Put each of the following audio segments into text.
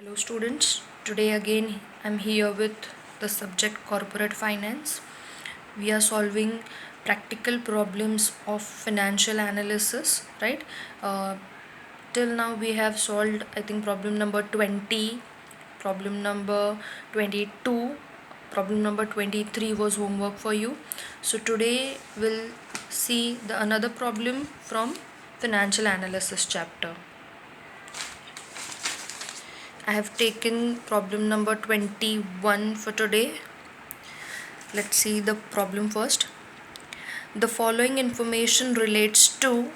Hello students, today again I'm here with the subject corporate finance. We are solving practical problems of financial analysis, right? Uh, till now we have solved I think problem number 20, problem number 22, problem number 23 was homework for you. So today we'll see the another problem from financial analysis chapter. I have taken problem number 21 for today. Let's see the problem first. The following information relates to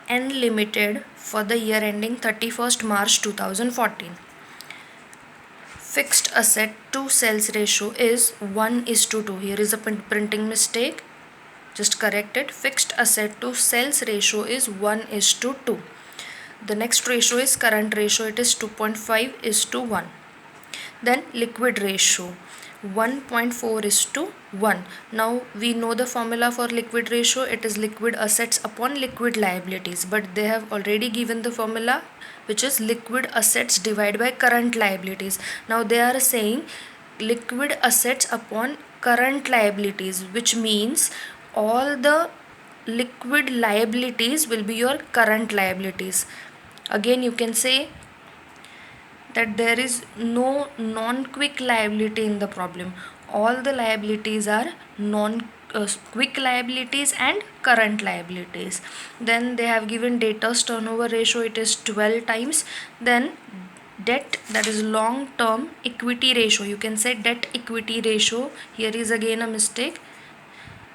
N Limited for the year ending 31st March 2014. Fixed asset to sales ratio is 1:2. Here is a printing mistake. Just correct it. Fixed asset to sales ratio is 1:2. The next ratio is current ratio. It is 2.5:1. Then liquid ratio 1.4:1. Now we know the formula for liquid ratio. It is liquid assets upon liquid liabilities, but they have already given the formula, which is liquid assets divided by current liabilities. Now they are saying liquid assets upon current liabilities, which means all the liquid liabilities will be your current liabilities. Again, you can say that there is no non-quick liability in the problem. All the liabilities are non-quick liabilities and current liabilities. Then they have given debtors turnover ratio, it is 12 times. Then debt, that is long term equity ratio, you can say debt equity ratio. Here is again a mistake.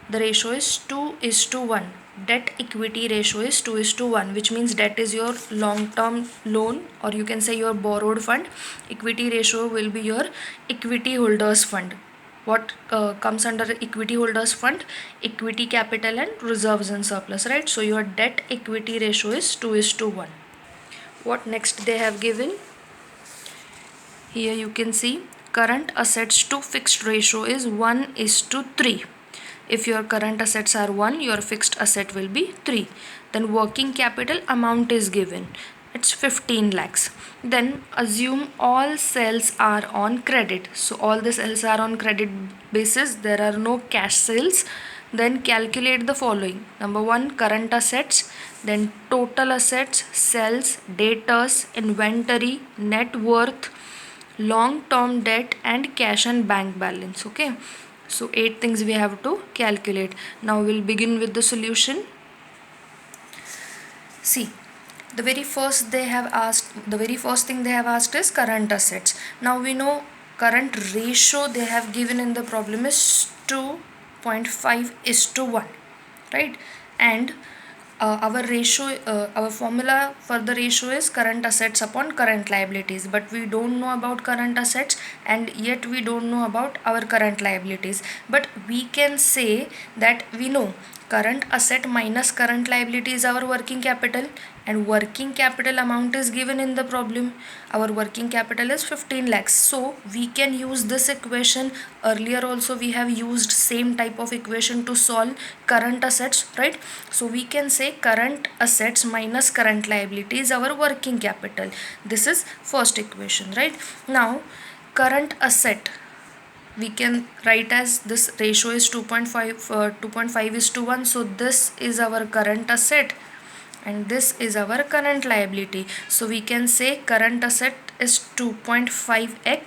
The ratio is 2:1. Debt equity ratio is 2:1, which means debt is your long term loan, or you can say your borrowed fund. Equity ratio will be your equity holders fund. What comes under equity holders fund? Equity capital and reserves and surplus, right? So your debt equity ratio is 2:1. What next they have given? Here you can see current assets to fixed ratio is 1:3. If your current assets are 1, your fixed asset will be 3. Then working capital amount is given. It's 15 lakhs. Then assume all sales are on credit. So all the sales are on credit basis. There are no cash sales. Then calculate the following. Number 1, current assets. Then total assets, sales, debtors, inventory, net worth, long term debt, and cash and bank balance. Okay, so 8 things we have to calculate. Now we'll begin with the solution. See, the very first thing they have asked is current assets. Now we know current ratio they have given in the problem is 2.5:1, right? And our formula for the ratio is current assets upon current liabilities, but we don't know about current assets and yet we don't know about our current liabilities. But we can say that we know current asset minus current liability is our working capital, and working capital amount is given in the problem. Our working capital is 15 lakhs, so we can use this equation. Earlier also we have used same type of equation to solve current assets, right? So we can say current assets minus current liability is our working capital. This is first equation, right? Now current asset we can write as this ratio is 2.5:1. So this is our current asset and this is our current liability. So we can say current asset is 2.5x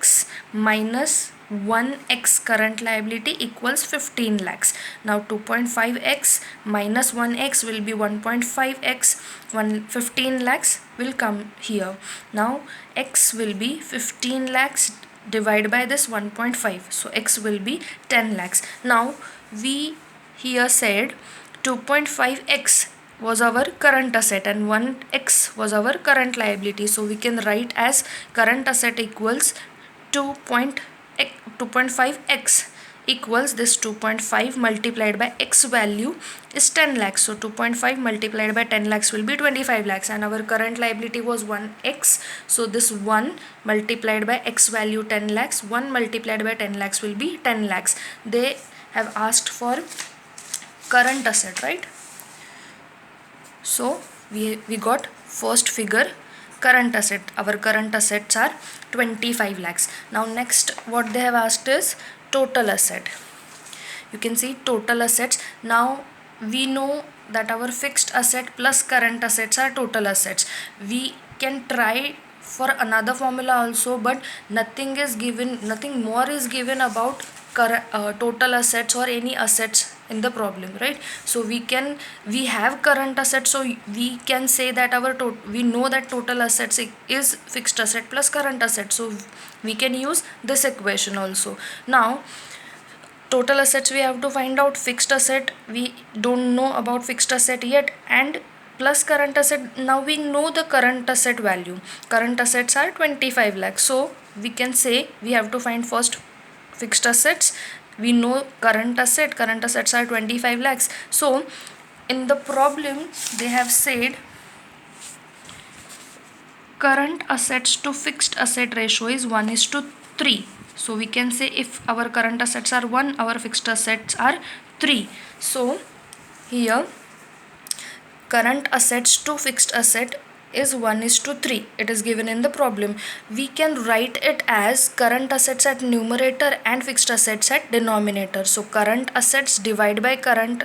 minus 1x current liability equals 15 lakhs. Now 2.5x minus 1x will be 1.5x. 15 lakhs will come here. Now x will be 15 lakhs divided by this 1.5. So x will be 10 lakhs. Now we here said 2.5x was our current asset and 1x was our current liability. So we can write as current asset equals 2.5x equals this 2.5 multiplied by x value is 10 lakhs. So 2.5 multiplied by 10 lakhs will be 25 lakhs, and our current liability was 1x. So this 1 multiplied by x value 10 lakhs, 1 multiplied by 10 lakhs will be 10 lakhs. They have asked for current asset, right? So we got first figure, current asset. Our current assets are 25 lakhs. Now next what they have asked is total asset. You can see total assets. Now we know that our fixed asset plus current assets are total assets. We can try for another formula also, but nothing more is given about total assets or any assets in the problem, right? So we have current assets, so we can say that we know that total assets is fixed asset plus current asset, so we can use this equation also. Now total assets we have to find out, fixed asset we don't know about fixed asset yet, and plus current asset. Now we know the current asset value. Current assets are 25 lakhs, so we can say we have to find first fixed assets. We know current assets are 25 lakhs. So in the problem they have said current assets to fixed asset ratio is 1:3. So we can say if our current assets are 1, our fixed assets are 3. So here current assets to fixed asset is 1:3. It is given in the problem. We can write it as current assets at numerator and fixed assets at denominator. So current assets divide by current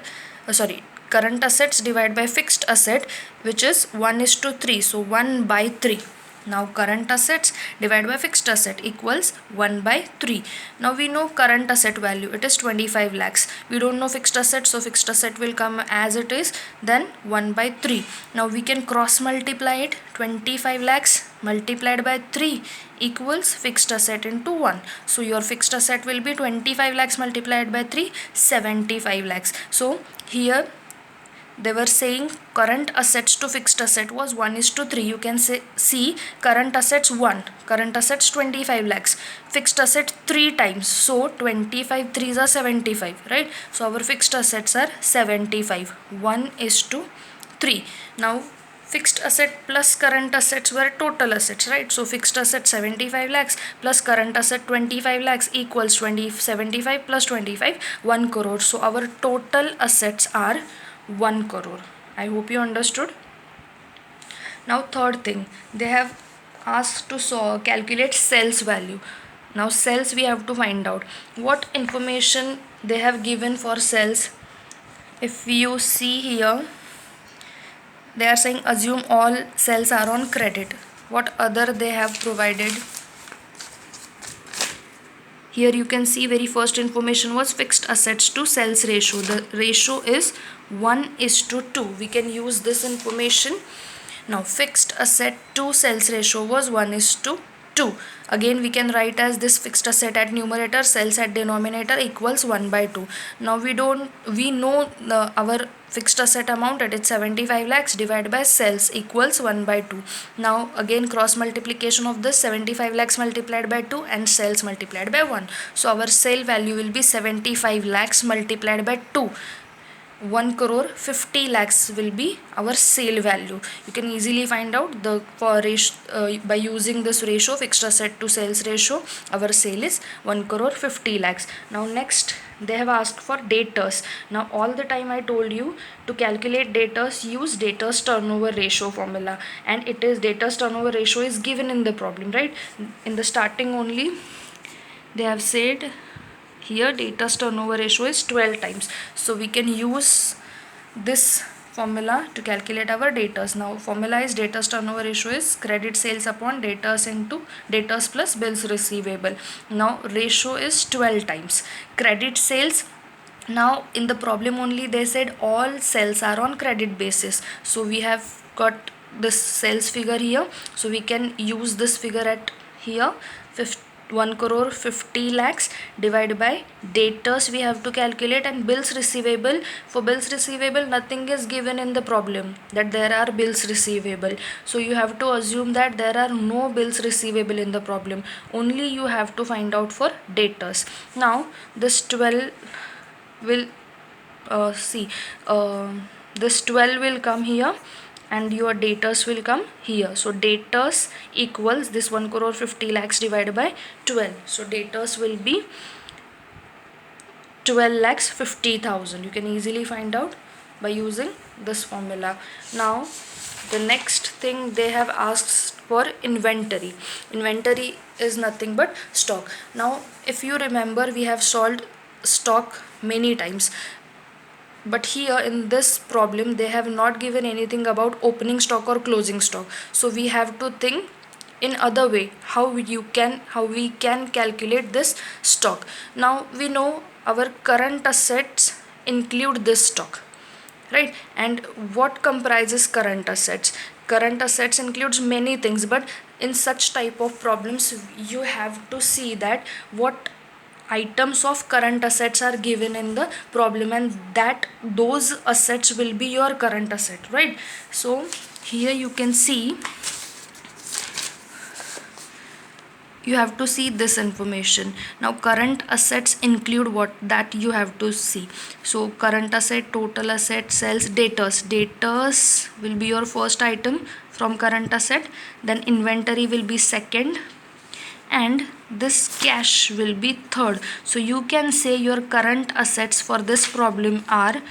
assets divide by fixed asset, which is 1:3. So 1/3. Now current assets divided by fixed asset equals 1/3. Now we know current asset value, it is 25 lakhs. We don't know fixed asset, so fixed asset will come as it is, then 1/3. Now we can cross multiply it. 25 lakhs multiplied by 3 equals fixed asset into 1. So your fixed asset will be 25 lakhs multiplied by 3, 75 lakhs. So here they were saying current assets to fixed asset was 1:3. You can see current assets 1, current assets 25 lakhs, fixed asset 3 times, so 25 3s are 75, right? So our fixed assets are 75, 1:3. Now fixed asset plus current assets were total assets, right? So fixed asset 75 lakhs plus current asset 25 lakhs equals 75 plus 25, 1 crore. So our total assets are 1 crore. I hope you understood. Now third thing, they have asked to calculate sales value. Now sales we have to find out. What information they have given for sales? If you see here, they are saying assume all sales are on credit. What other they have provided? Here you can see very first information was fixed assets to sales ratio. The ratio is 1:2. We can use this information. Now fixed asset to sales ratio was 1:2. Again we can write as this fixed asset at numerator, sales at denominator equals 1/2. Now we know our fixed asset amount, it is 75 lakhs divided by sales equals 1/2. Now again cross multiplication of this, 75 lakhs multiplied by 2 and sales multiplied by 1. So our sale value will be 75 lakhs multiplied by 2. 1 crore 50 lakhs will be our sale value. You can easily find out by using this ratio, fixed asset to sales ratio. Our sale is 1 crore 50 lakhs. Now next they have asked for debtors. Now all the time I told you to calculate debtors, use debtors turnover ratio formula, and it is debtors turnover ratio is given in the problem, right? In the starting only they have said here debtors turnover ratio is 12 times. So we can use this formula to calculate our debtors. Now formula is debtors turnover ratio is credit sales upon debtors into debtors plus bills receivable. Now ratio is 12 times. Credit sales, now in the problem only they said all sales are on credit basis. So we have got this sales figure here. So we can use this figure at here, 1 crore 50 lakhs divided by debtors we have to calculate, and bills receivable. For bills receivable nothing is given in the problem that there are bills receivable. So you have to assume that there are no bills receivable in the problem. Only you have to find out for debtors. Now this 12 will this 12 will come here and your debtors will come here. So debtors equals this 1 crore 50 lakhs divided by 12. So debtors will be 12 lakhs 50,000. You can easily find out by using this formula. Now The next thing they have asked for inventory. Inventory is nothing but stock. Now if you remember, we have solved stock many times, but here in this problem they have not given anything about opening stock or closing stock. So we have to think in other way how we can calculate this stock. Now we know our current assets include this stock, right? And what comprises current assets? Current assets includes many things, but in such type of problems you have to see that what items of current assets are given in the problem, and that those assets will be your current asset, right? So here you can see, you have to see this information. Now current assets include what, that you have to see. So current asset, total asset, sales, debtors will be your first item from current asset, then inventory will be second, and this cash will be third. So you can say your current assets for this problem are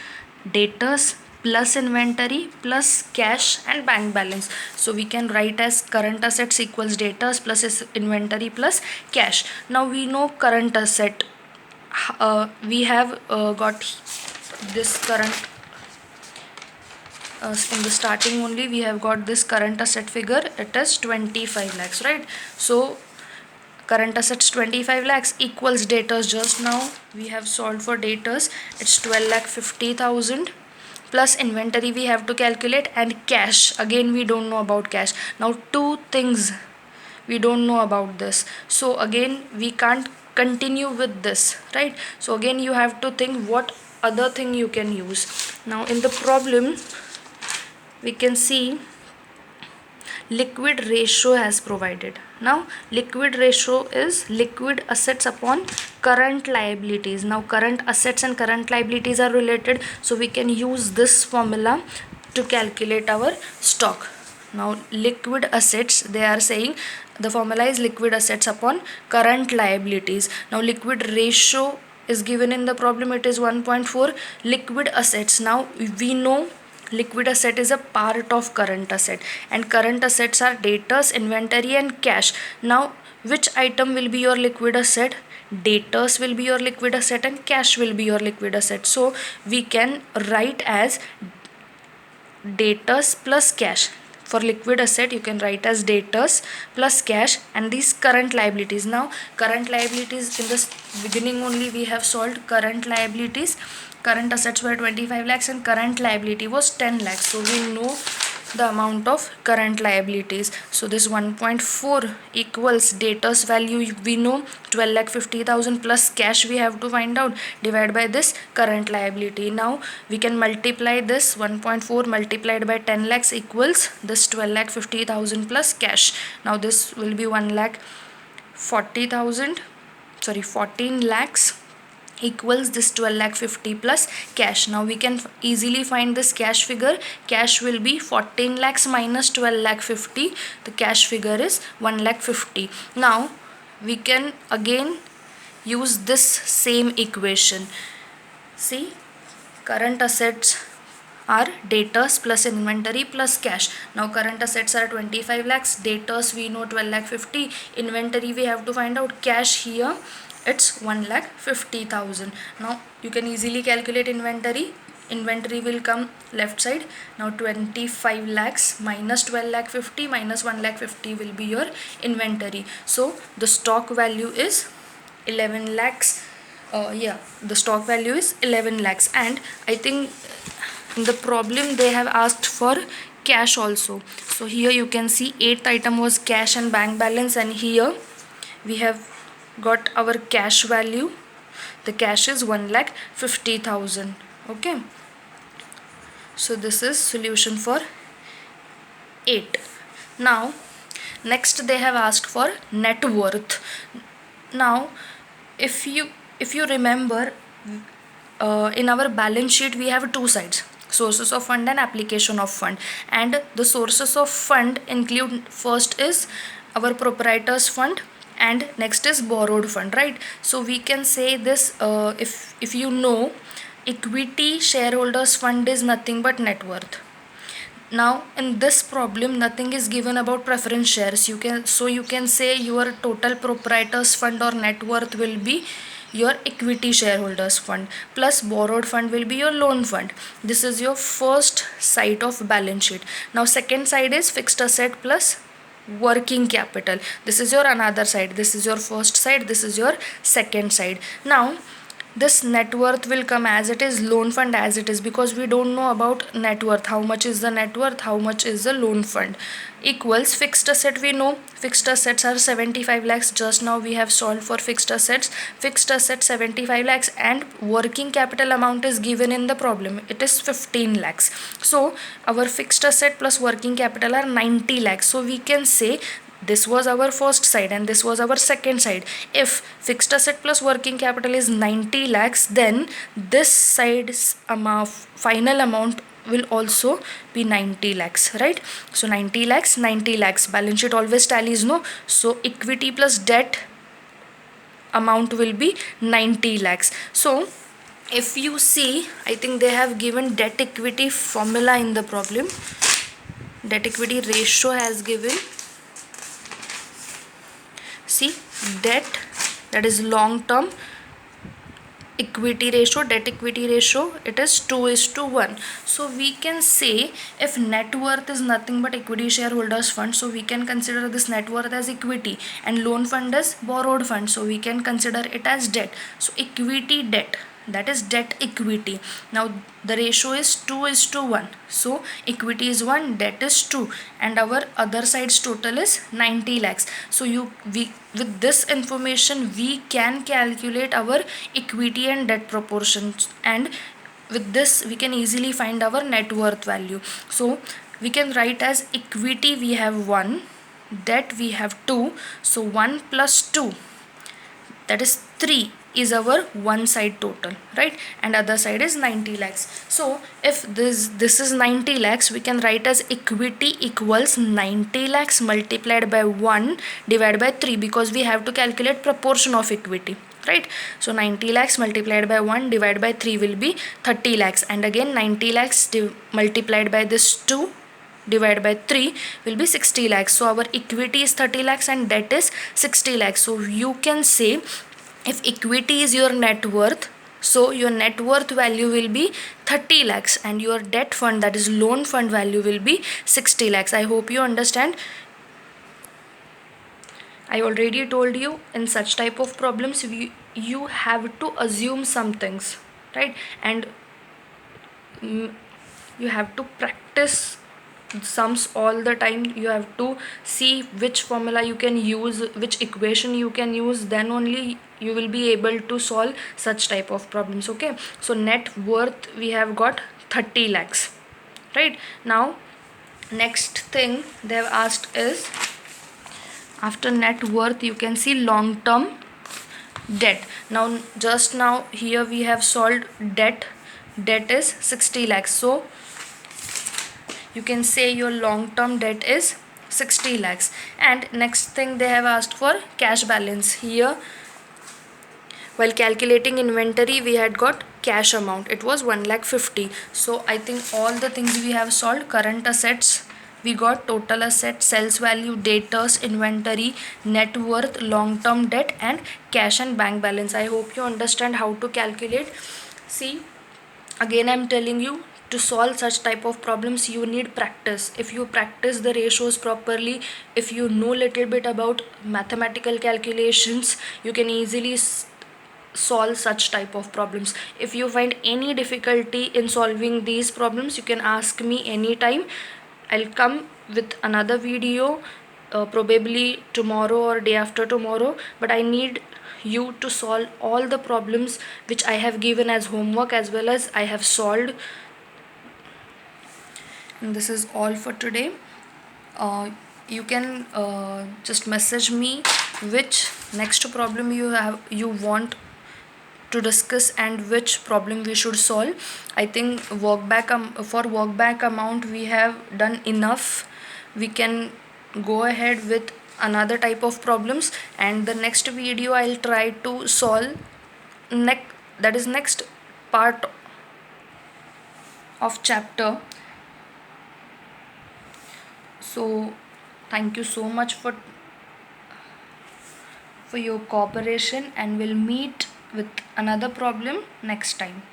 debtors plus inventory plus cash and bank balance. So we can write as current assets equals debtors plus inventory plus cash. Now we know current asset, we have got this current, in the starting only we have got this current asset figure, it is 25 lakhs, right? So current assets 25 lakhs equals debtors, just now we have solved for debtors, it's 12,50,000 plus inventory we have to calculate, and cash again we don't know about cash. Now two things we don't know about this, so again we can't continue with this, right? So again you have to think what other thing you can use. Now in the problem we can see liquid ratio has provided. Now liquid ratio is liquid assets upon current liabilities. Now current assets and current liabilities are related, so we can use this formula to calculate our stock. Now liquid assets, they are saying the formula is liquid assets upon current liabilities. Now liquid ratio is given in the problem, it is 1.4. Liquid assets, now we know liquid asset is a part of current asset, and current assets are debtors, inventory and cash. Now which item will be your liquid asset? Debtors will be your liquid asset and cash will be your liquid asset. So we can write as debtors plus cash. For liquid asset you can write as debtors plus cash, and these current liabilities. Now current liabilities, in the beginning only we have solved current liabilities. Current assets were 25 lakhs and current liability was 10 lakhs. So we know the amount of current liabilities. So this 1.4 equals debtors value we know 12,50,000 plus cash we have to find out, divide by this current liability. Now we can multiply this 1.4 multiplied by 10 lakhs equals this 12,50,000 plus cash. Now this will be 1,40,000, sorry 14 lakhs equals this 12,50,000 plus cash. Now we can easily find this cash figure. Cash will be 14 lakhs minus 12,50,000. The cash figure is 1,50,000. Now we can again use this same equation. See, current assets are debtors plus inventory plus cash. Now current assets are 25 lakhs, debtors we know 12,50,000, inventory we have to find out, cash here it's 1,50,000. Now you can easily calculate inventory. Inventory will come left side. Now 25 lakhs minus 12,50,000 minus 1,50,000 will be your inventory. So the stock value is 11 lakhs. The stock value is 11 lakhs. And I think in the problem they have asked for cash also. So here you can see 8th item was cash and bank balance, and here we have got our cash value. The cash is 1,50,000. Okay, so this is solution for 8. Now next they have asked for net worth. Now if you remember, in our balance sheet we have two sides, sources of fund and application of fund, and the sources of fund include, first is our proprietors fund and next is borrowed fund, right? So we can say this, if you know, equity shareholders fund is nothing but net worth. Now in this problem nothing is given about preference shares. You can say your total proprietors fund or net worth will be your equity shareholders fund plus borrowed fund will be your loan fund. This is your first side of balance sheet. Now second side is fixed asset plus working capital. This is your another side. This is your first side, this is your second side. Now this net worth will come as it is, loan fund as it is, because we don't know about net worth, how much is the net worth, how much is the loan fund, equals fixed asset. We know fixed assets are 75 lakhs. Just now we have solved for fixed assets. Fixed asset 75 lakhs and working capital amount is given in the problem, it is 15 lakhs. So our fixed asset plus working capital are 90 lakhs. So we can say this was our first side and this was our second side. If fixed asset plus working capital is 90 lakhs, then this side's amount, final amount will also be 90 lakhs, right? So 90 lakhs, 90 lakhs, balance sheet always tallies, no? So equity plus debt amount will be 90 lakhs. So if you see, I think they have given debt equity formula in the problem. Debt equity ratio has given, see, debt, that is long term equity ratio, debt equity ratio, it is 2:1. So we can say if net worth is nothing but equity shareholders fund, so we can consider this net worth as equity and loan fund as borrowed fund, so we can consider it as debt. So equity debt, that is debt equity. Now the ratio is 2:1. So equity is 1, debt is 2, and our other side's total is 90 lakhs. So with this information we can calculate our equity and debt proportions, and with this we can easily find our net worth value. So we can write as equity we have 1, debt we have 2, so 1 plus 2, that is 3, is our one side total, right? And other side is 90 lakhs. So if this is 90 lakhs, we can write as equity equals 90 lakhs multiplied by 1 divided by 3, because we have to calculate proportion of equity, right? So 90 lakhs multiplied by 1 divided by 3 will be 30 lakhs, and again 90 lakhs multiplied by this 2 divided by 3 will be 60 lakhs. So our equity is 30 lakhs and debt is 60 lakhs. So you can say if equity is your net worth, so your net worth value will be 30 lakhs and your debt fund, that is loan fund, value will be 60 lakhs. I hope you understand. I already told you in such type of problems you have to assume some things, right? And you have to practice sums all the time. You have to see which formula you can use, which equation you can use, then only you will be able to solve such type of problems. Okay, so net worth we have got 30 lakhs, right? Now next thing they have asked is, after net worth you can see long term debt. Now just now here we have solved debt is 60 lakhs, so you can say your long term debt is 60 lakhs. And next thing they have asked for cash balance. Here while calculating inventory we had got cash amount, it was 1,50,000. So I think all the things we have solved. Current assets we got total assets, sales value, debtors, inventory, net worth, long term debt, and cash and bank balance. I hope you understand how to calculate. See, again I'm telling you, to solve such type of problems you need practice. If you practice the ratios properly, if you know little bit about mathematical calculations, you can easily solve such type of problems. If you find any difficulty in solving these problems, you can ask me anytime. I'll come with another video probably tomorrow or day after tomorrow, but I need you to solve all the problems which I have given as homework as well as I have solved. And this is all for today. You can just message me which next problem you want to discuss and which problem we should solve. I think for work back amount we have done enough. We can go ahead with another type of problems, and the next video I'll try to solve next part of chapter So thank you so much for your cooperation, and we'll meet with another problem next time.